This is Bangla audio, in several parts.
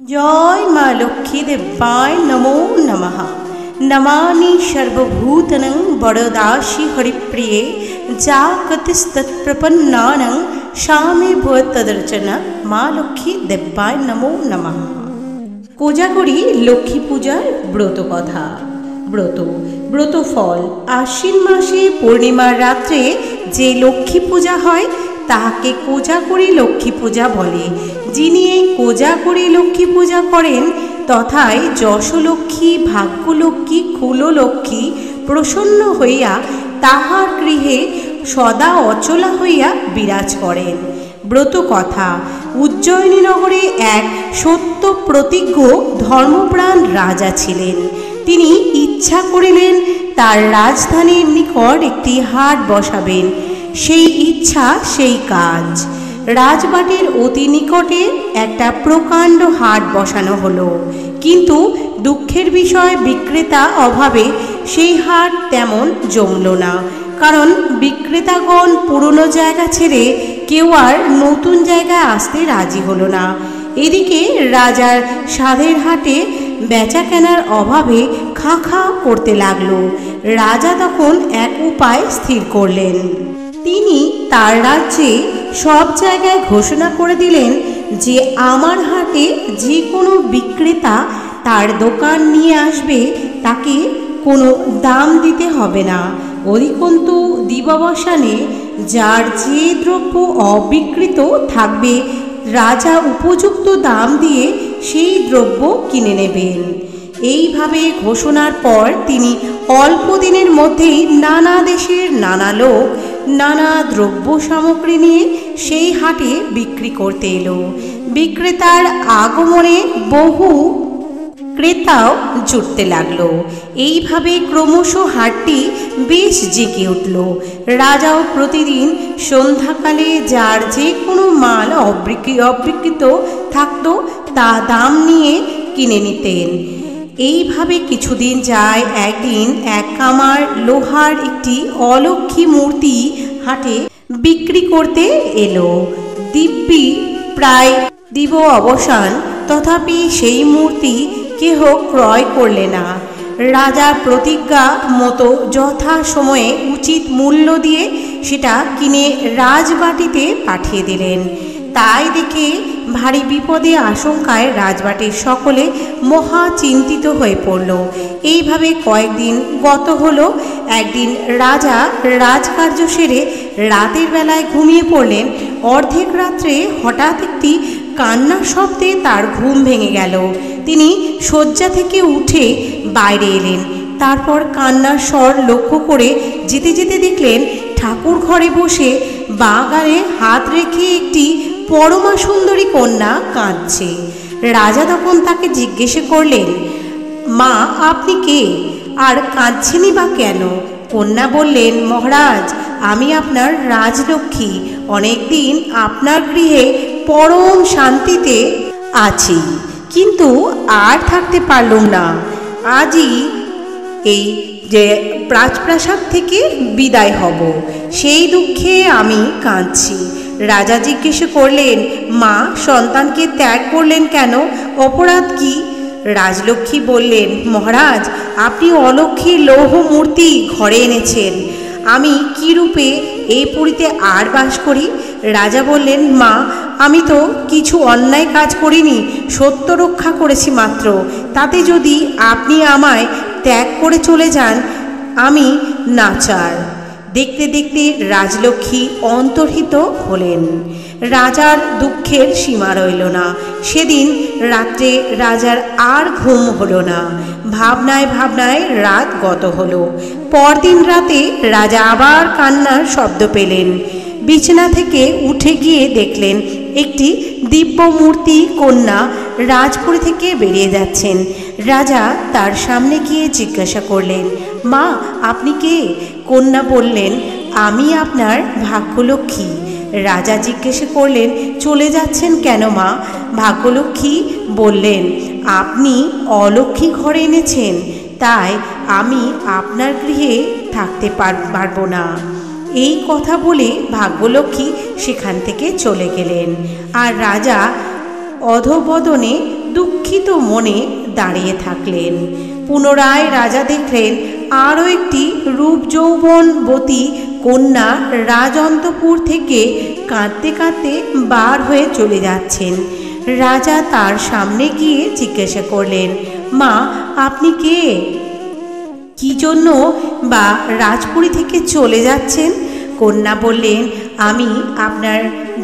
जय मा लक्ष्मी देवाय नमो नमः। नमामि सर्वभूतनं वरदासि हरिप्रिये जागतिस्तत्प्रपन्नानं सामे भवत्तदर्चना मा लक्ष्मी देवाय नमो नमः। कोजागरी लक्ष्मी पूजार व्रत कथा। व्रत फल आश्विन मासे पूर्णिमार रात्रे जे लक्ष्मी पूजा हय ताहाके कोजागरी लक्ष्मी पूजा बले। जिनि एई कोजागरी लक्ष्मी पूजा करें तथाय यशलक्ष्मी भाग्यलक्ष्मी कुललक्ष्मी प्रसन्न हइया ताहार गृहे सदा अचला हइया बिराज करें। व्रत कथा। उज्जयिनी नगरे एक सत्य प्रतिज्ञ धर्मप्राण राजा छिलेन। तिनि इच्छा करिलेन तार राजधानीर निकट एकटी हाट बसाबेन। सेई इच्छा सेई काज। राजबाटीर अति निकटे एकटा प्रकांड हाट बसानो हलो, किन्तु दुःखेर विषय विक्रेता अभावे सेई हाट तेमन जमलो ना। कारण विक्रेतागण पुरानो जायगा छेड़े केउ आर नतून जायगाय आसते राजी हलो ना। एदिके राजार साधेर हाटे बेचा केनार अभावे खा खा करते लागलो। राजा तखन एक उपाय स्थिर करलेन। তিনি তার রাজ্যে সব জায়গায় ঘোষণা করে দিলেন যে আমার হাটে যে কোনো বিক্রেতা তার দোকান নিয়ে আসবে তাকে কোনো দাম দিতে হবে না। অধিকন্তু দিবাবসানে যার যে দ্রব্য অবিক্রিত থাকবে রাজা উপযুক্ত দাম দিয়ে সেই দ্রব্য কিনে নেবেন। এইভাবে ঘোষণার পর তিনি অল্প দিনের মধ্যেই নানা দেশের নানা লোক নানা দ্রব্য সামগ্রী নিয়ে সেই হাটে বিক্রি করতে এলো। বিক্রেতার আগমনে বহু ক্রেতাও জুটতে লাগলো। এইভাবে ক্রমশ হাটটি বেশ জেগে উঠল। রাজাও প্রতিদিন সন্ধ্যাকালে যার যে কোনো মাল অবিক্রিত থাকতো তা দাম নিয়ে কিনে নিতেন। এইভাবে কিছুদিন যায়। একদিন এক কামার লোহার একটি অলক্ষ্মী মূর্তি হাটে বিক্রি করতে এলো। দিব্যি প্রায় দিব অবসান, তথাপি সেই মূর্তি কেহ ক্রয় করলে না। রাজার প্রতিজ্ঞা মতো যথা সময়ে উচিত মূল্য দিয়ে সেটা কিনে রাজবাটিতে পাঠিয়ে দিলেন। তাই দেখে ভারী বিপদে আশঙ্কায় রাজবাটির সকলে মহা চিন্তিত হয়ে পড়ল। এইভাবে কয়েকদিন গত হলো। একদিন রাজা রাজকার্য সেরে রাতের বেলায় ঘুমিয়ে পড়লেন। অর্ধেক রাত্রে হঠাৎ একটি কান্নার শব্দে তার ঘুম ভেঙে গেল। তিনি শয্যা থেকে উঠে বাইরে এলেন। তারপর কান্নার স্বর লক্ষ্য করে যেতে যেতে দেখলেন ঠাকুর ঘরে বসে বাগানে হাত রেখে একটি পরমা সুন্দরী কন্যা কাঁদছে। রাজা তখন তাকে জিজ্ঞেস করলেন, মা আপনি কে আর কাঁদছেনই বা কেন? কন্যা বললেন, মহারাজ আমি আপনার রাজলক্ষ্মী। অনেকদিন আপনার গৃহে পরম শান্তিতে আছি, কিন্তু আর থাকতে পারলাম না। আজই এই যে রাজপ্রাসাদ থেকে বিদায় হব, সেই দুঃখে আমি কাঁদছি। রাজা জিজ্ঞেস করলেন, মা সন্তানকে ত্যাগ করলেন কেন? অপরাধ কি? রাজলক্ষ্মী বললেন, মহারাজ আপনি অলক্ষ্মী লৌহ মূর্তি ঘরে এনেছেন। আমি কি রূপে এই পুরীতে আর বাস করি? রাজা বললেন, মা আমি তো কিছু অন্যায় কাজ করিনি, সত্য রক্ষা করেছি মাত্র। তাতে যদি আপনি আমায় ত্যাগ করে চলে যান আমি নাচার। দেখতে দেখতে রাজলক্ষ্মী অন্তর্হিত হলেন। রাজার দুঃখের সীমা রইল না। সেদিন রাত্রে রাজার আর ঘুম হলো না। ভাবনায় ভাবনায় রাত গত হলো। পরদিন রাতে রাজা আবার কান্নার শব্দ পেলেন। বিছানা থেকে উঠে গিয়ে দেখলেন একটি দিব্য মূর্তি কন্যা রাজপুরী থেকে বেরিয়ে যাচ্ছেন। রাজা তার সামনে গিয়ে জিজ্ঞাসা করলেন, মা আপনি কে? কন্যা বললেন, আমি আপনার ভাগ্যলক্ষ্মী। রাজা জিজ্ঞেস করলেন, চলে যাচ্ছেন কেন মা? ভাগ্যলক্ষ্মী বললেন, আপনি অলক্ষ্মী ঘরে এনেছেন, তাই আমি আপনার গৃহে থাকতে পারবো না। এই কথা বলে ভাগ্যলক্ষ্মী সেখান থেকে চলে গেলেন। আর রাজা অধবদনে দুঃখিত মনে দাঁড়িয়ে থাকলেন। পুনরায় রাজা দেখলেন আরও একটি রূপ যৌবনবতী কন্যা রাজঅন্তপুর থেকে কাঁদতে কাঁদতে বার হয়ে চলে যাচ্ছেন। রাজা তার সামনে গিয়ে জিজ্ঞাসা করলেন, মা, আপনি কে? কি জন্য বা রাজপুরী থেকে চলে যাচ্ছেন? কন্যা বললেন, আমি আপনার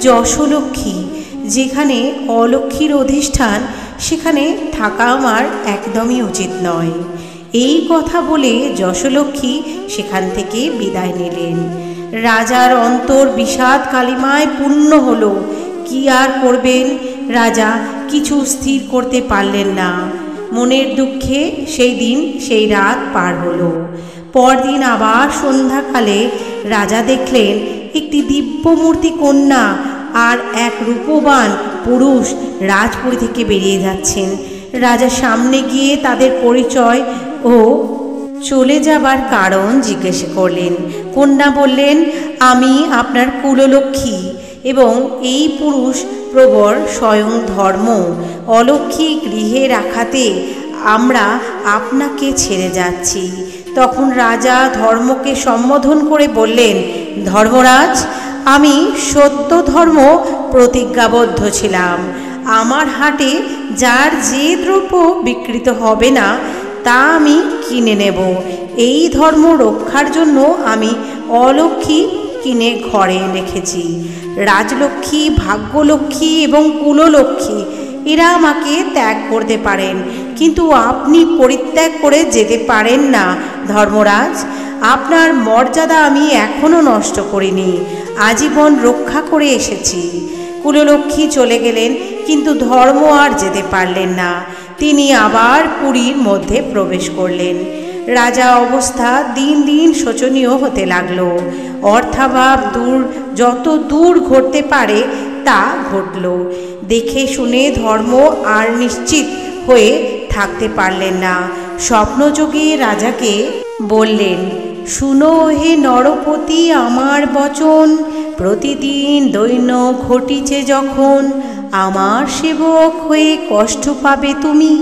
যশোলক্ষ্মী। যেখানে অলক্ষ্মীর অধিষ্ঠান সেখানে থাকা আমার একদমই উচিত নয়। এই কথা বলে যশোলক্ষ্মী সেখান থেকে বিদায় নিলেন। রাজার অন্তর বিষাদ কালিমায় পূর্ণ হলো। কি আর করবেন? রাজা কিছু স্থির করতে পারলেন না। মনের দুঃখে সেই দিন সেই রাত পার হলো। পরদিন আবার সন্ধ্যাকালে রাজা দেখলেন একটি দিব্যমূর্তি কন্যা আর এক রূপবান পুরুষ রাজপুরী থেকে বেরিয়ে যাচ্ছেন। রাজা সামনে গিয়ে তাদের পরিচয় ও চলে যাবার কারণ জিজ্ঞাসা করলেন। কন্যা বললেন, আমি আপনার কুললক্ষ্মী এবং এই পুরুষ প্রবর স্বয়ং ধর্ম। অলক্ষ্মী গৃহে রাখাতে আমরা আপনাকে ছেড়ে যাচ্ছি। তখন রাজা ধর্মকে সম্বোধন করে বললেন, ধর্মরাজ, আমি সত্য ধর্ম প্রতিজ্ঞাবদ্ধ ছিলাম। আমার হাটে যার যে দ্রব্য বিকৃত হবে না তা আমি কিনে নেব। এই ধর্ম রক্ষার জন্য আমি অলক্ষ্মী কিনে ঘরে রেখেছি। রাজলক্ষ্মী, ভাগ্যলক্ষ্মী এবং কুললক্ষ্মী এরা আমাকে ত্যাগ করতে পারেন, কিন্তু আপনি পরিত্যাগ করে যেতে পারেন না ধর্মরাজ। আপনার মর্যাদা আমি এখনও নষ্ট করিনি, আজীবন রক্ষা করে এসেছি। কুললক্ষ্মী চলে গেলেন, কিন্তু ধর্ম আর যেতে পারলেন না। তিনি আবার পুরীর মধ্যে প্রবেশ করলেন। রাজা অবস্থা দিন দিন শোচনীয় হতে লাগল। অর্থাভাব যত দূর ঘটতে পারে তা ঘটল। দেখে শুনে ধর্ম আর নিশ্চিত হয়ে থাকতে পারলেন না। স্বপ্নযোগে রাজাকে বললেন, শুনো হে নরপতি আমার বচন, প্রতিদিন দৈন্য ঘটিছে যখন, আমার সেবক হয়ে কষ্ট পাবে তুমি,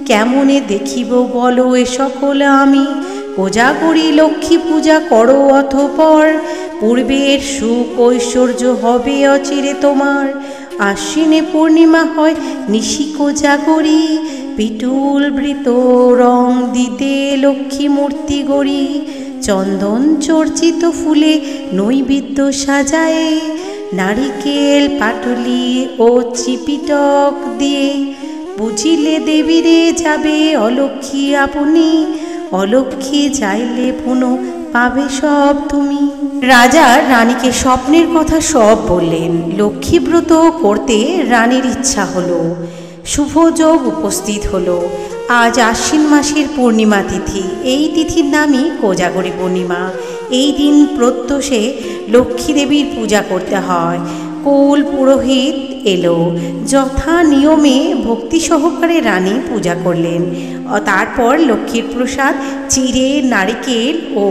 কেমনে দেখিব বলো এ সকল আমি। কোজাগরী লক্ষ্মী পূজা করো অতঃপর, পূর্বের সুখ ঐশ্বর্য হবে অচিরে তোমার। আশ্বিনে পূর্ণিমা হয় নিশি কোজাগরী, পিটুল বৃত রং দিতে লক্ষ্মী মূর্তি গড়ি। চন্দন চর্চিত ফুলে নৈবেদ্য সাজায়, নারিকেল পাটুলি ও চিপিটক দিয়ে, বুঝিলে দেবীরে যাবে অলক্ষ্মী আপনি, অলক্ষ্মী চাইলে পুনঃ পাবে সব তুমি। রাজা রানীকে স্বপ্নের কথা সব বললেন। লক্ষ্মীব্রত করতে রানীর ইচ্ছা হলো। শুভযোগ উপস্থিত হলো। আজ আশ্বিন মাসের পূর্ণিমা তিথি। এই তিথির নামই কোজাগরী পূর্ণিমা। এই দিন প্রত্যুষে লক্ষ্মী দেবীর পূজা করতে হয়। কুল পুরোহিত এলো। যথা নিয়মে ভক্তি সহকারে রানী পূজা করলেন। তারপর লক্ষ্মীর প্রসাদ চিড়ে, নারিকেল ও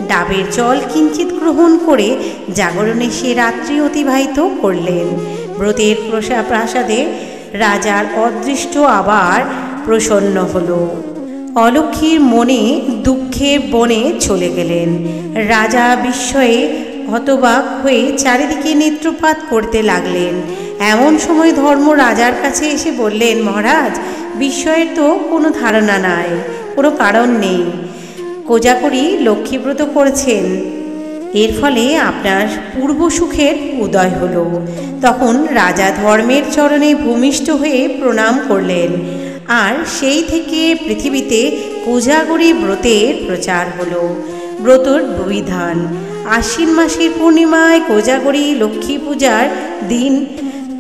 ডাবের জল কিঞ্চিত গ্রহণ করে জাগরণে সে রাত্রি অতিবাহিত করলেন। ব্রতের প্রাসাদে রাজার অদৃষ্ট আবার প্রসন্ন হল। অলক্ষ্মীর মনে দুঃখের বনে চলে গেলেন। রাজা বিস্ময়ে হতবাক হয়ে চারিদিকে নেত্রপাত করতে লাগলেন। এমন সময় ধর্ম রাজার কাছে এসে বললেন, মহারাজ, বিস্ময়ের তো কোনো ধারণা নাই, কোনো কারণ নেই। কোজাগরী লক্ষ্মীব্রত করেছেন, এর ফলে আপনার পূর্ব সুখের উদয় হল। তখন রাজা ধর্মের চরণে ভূমিষ্ঠ হয়ে প্রণাম করলেন। আর সেই থেকে পৃথিবীতে কোজাগরী ব্রতের প্রচার হলো। ব্রতর বিধান: আশ্বিন মাসের পূর্ণিমায় কোজাগরী লক্ষ্মী পূজার দিন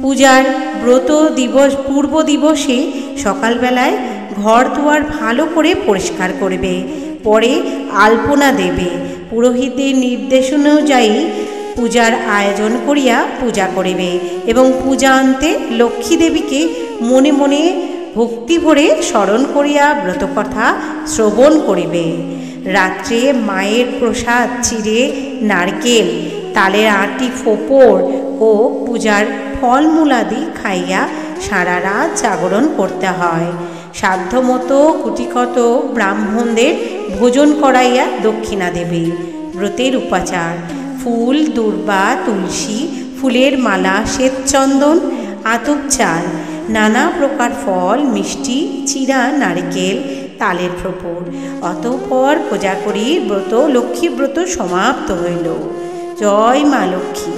পূজার ব্রত দিবস পূর্ব দিবসে সকালবেলায় ঘর দুয়ার ভালো করে পরিষ্কার করবে, পরে আলপনা দেবে, পুরোহিতদের নির্দেশ অনুযায়ী পূজার আয়োজন করিয়া পূজা করিবে এবং পূজান্তে লক্ষ্মী দেবীকে মনে মনে ভক্তি ভরে স্মরণ করিয়া ব্রতকথা শ্রবণ করিবে। রাত্রে মায়ের প্রসাদ চিড়ে, নারকেল, তালের আটি ফোঁপড় ও পূজার ফলমূলাদি খাইয়া সারা রাত জাগরণ করতে হয়। সাধ্যমতো কুটিকত ব্রাহ্মণদের ভোজন করাইয়া দক্ষিণা দেবে। ব্রতের উপাচার: ফুল, দূর্বা, তুলসী, ফুলের মালা, শ্বেতচন্দন, আতপ চাল, নানা প্রকার ফল, মিষ্টি, চিরা, নারকেল, তালের প্রপুর। অতঃপর কোজাগরীর ব্রত, লক্ষ্মী ব্রত সমাপ্ত হইল। জয় মা লক্ষ্মী।